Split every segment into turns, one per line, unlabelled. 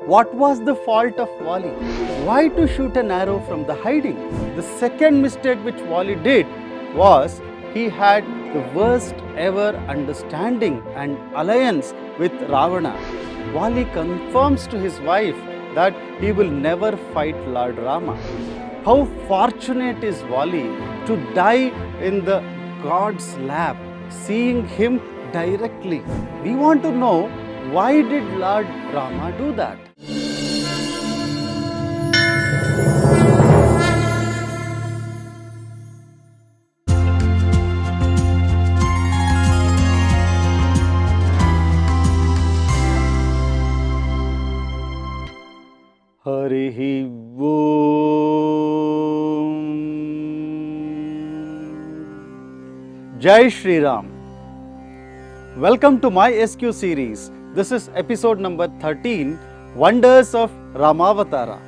What was the fault of Wali? Why to shoot an arrow from the hiding? The second mistake which Wali did was he had the worst ever understanding and alliance with Ravana. Wali confirms to his wife that he will never fight Lord Rama. How fortunate is Wali to die in the God's lap, seeing him directly. We want to know, why did Lord Rama do that? Harihi Om. Jai Shri Ram. Welcome to my SQ series. This is episode number 13, Wonders of Ramavatara.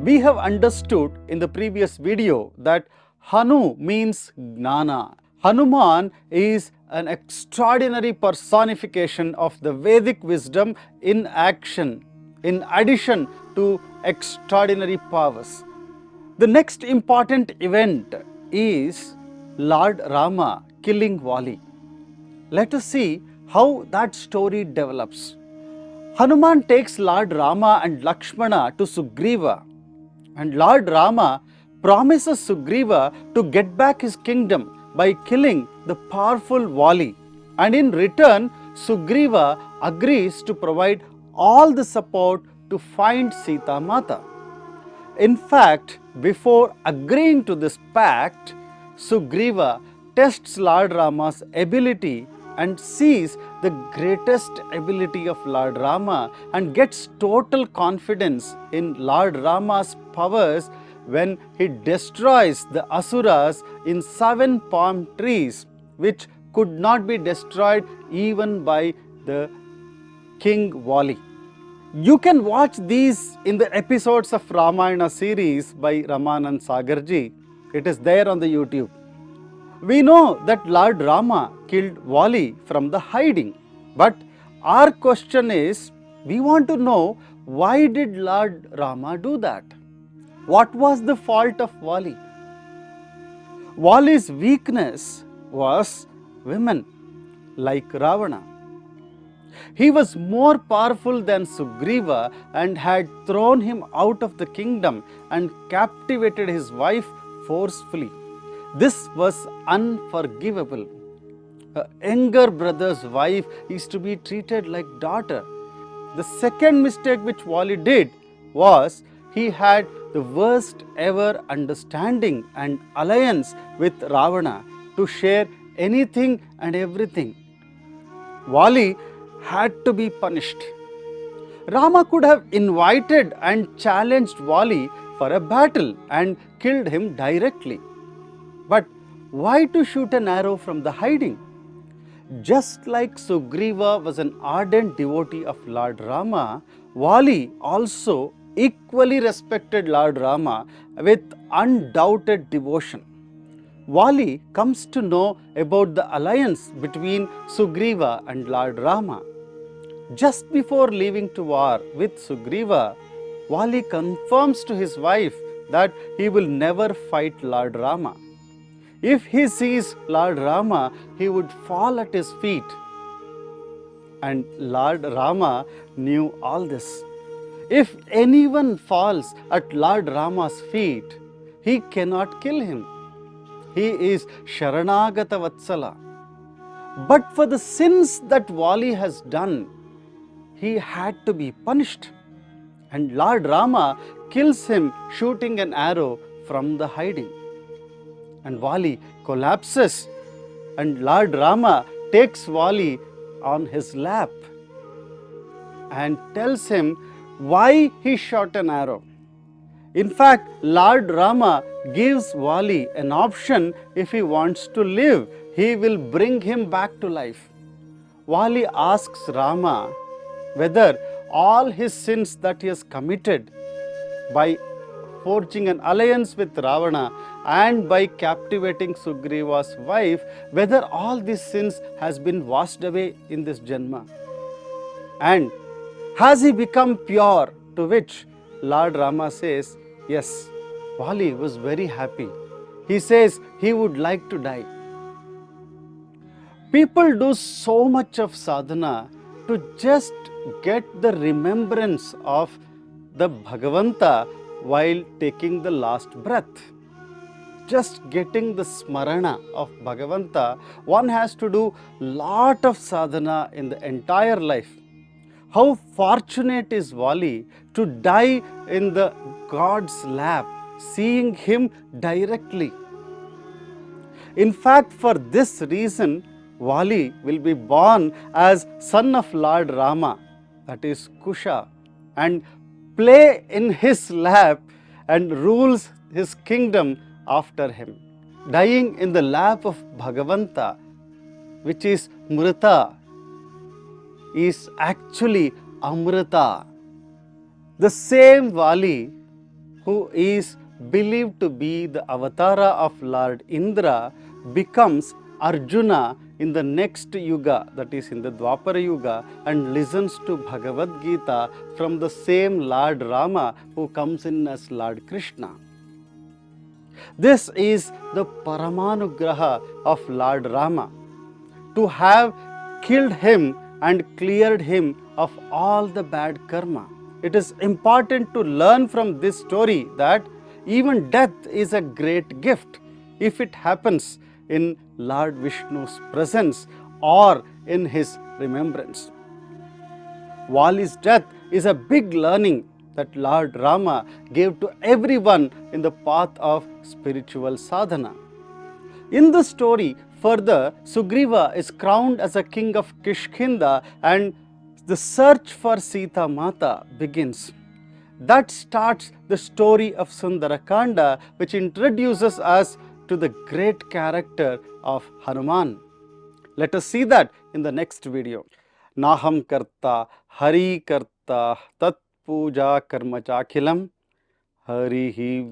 We have understood in the previous video that Hanu means Gnana. Hanuman is an extraordinary personification of the Vedic wisdom in action, in addition to extraordinary powers. The next important event is Lord Rama killing Wali. Let us see how that story develops. Hanuman takes Lord Rama and Lakshmana to Sugriva, and Lord Rama promises Sugriva to get back his kingdom by killing the powerful Wali, and in return Sugriva agrees to provide all the support to find Sita Mata. In fact, before agreeing to this pact, Sugriva tests Lord Rama's ability and sees the greatest ability of Lord Rama and gets total confidence in Lord Rama's powers when he destroys the Asuras in 7 palm trees, which could not be destroyed even by the King Wali. You can watch these in the episodes of Ramayana series by Ramanand Sagarji. It is there on the YouTube. We know that Lord Rama killed Wali from the hiding. But our question is, we want to know, why did Lord Rama do that? What was the fault of Wali? Wali's weakness was women, like Ravana. He was more powerful than Sugriva and had thrown him out of the kingdom and captivated his wife forcefully. This was unforgivable. A younger brother's wife is to be treated like daughter. The second mistake which Wali did was he had the worst ever understanding and alliance with Ravana to share anything and everything. Wali had to be punished. Rama could have invited and challenged Wali for a battle and killed him directly. But why to shoot an arrow from the hiding? Just like Sugriva was an ardent devotee of Lord Rama, Wali also equally respected Lord Rama with undoubted devotion. Wali comes to know about the alliance between Sugriva and Lord Rama. Just before leaving to war with Sugriva, Wali confirms to his wife that he will never fight Lord Rama. If he sees Lord Rama, he would fall at his feet. And Lord Rama knew all this. If anyone falls at Lord Rama's feet, he cannot kill him. He is Sharanagata Vatsala. But for the sins that Wali has done, he had to be punished. And Lord Rama kills him shooting an arrow from the hiding. And Wali collapses, and Lord Rama takes Wali on his lap and tells him why he shot an arrow. In fact, Lord Rama gives Wali an option. If he wants to live, he will bring him back to life. Wali asks Rama whether all his sins that he has committed by forging an alliance with Ravana and by captivating Sugriva's wife, whether all these sins has been washed away in this Janma. And has he become pure? To which Lord Rama says, yes, Vali was very happy. He says he would like to die. People do so much of sadhana to just get the remembrance of the Bhagavanta while taking the last breath. Just getting the smarana of Bhagavanta, one has to do lot of sadhana in the entire life. How fortunate is Vali to die in the God's lap, seeing him directly. In fact, for this reason, Vali will be born as son of Lord Rama, that is Kusha, and play in his lap and rules his kingdom after him, dying in the lap of Bhagavanta, which is Mrita, is actually Amrita. The same Vali who is believed to be the avatara of Lord Indra becomes Arjuna in the next yuga, that is in the Dwapara yuga, and listens to Bhagavad Gita from the same Lord Rama who comes in as Lord Krishna. This is the Paramanugraha of Lord Rama, to have killed him and cleared him of all the bad karma. It is important to learn from this story that even death is a great gift if it happens in Lord Vishnu's presence or in his remembrance. Vali's death is a big learning that Lord Rama gave to everyone in the path of spiritual sadhana. In the story, further, Sugriva is crowned as a king of Kishkinda and the search for Sita Mata begins. That starts the story of Sundarakanda, which introduces us to the great character of Hanuman. Let us see that in the next video. Naham karta, hari karta, tat puja karma chakhilam, harihi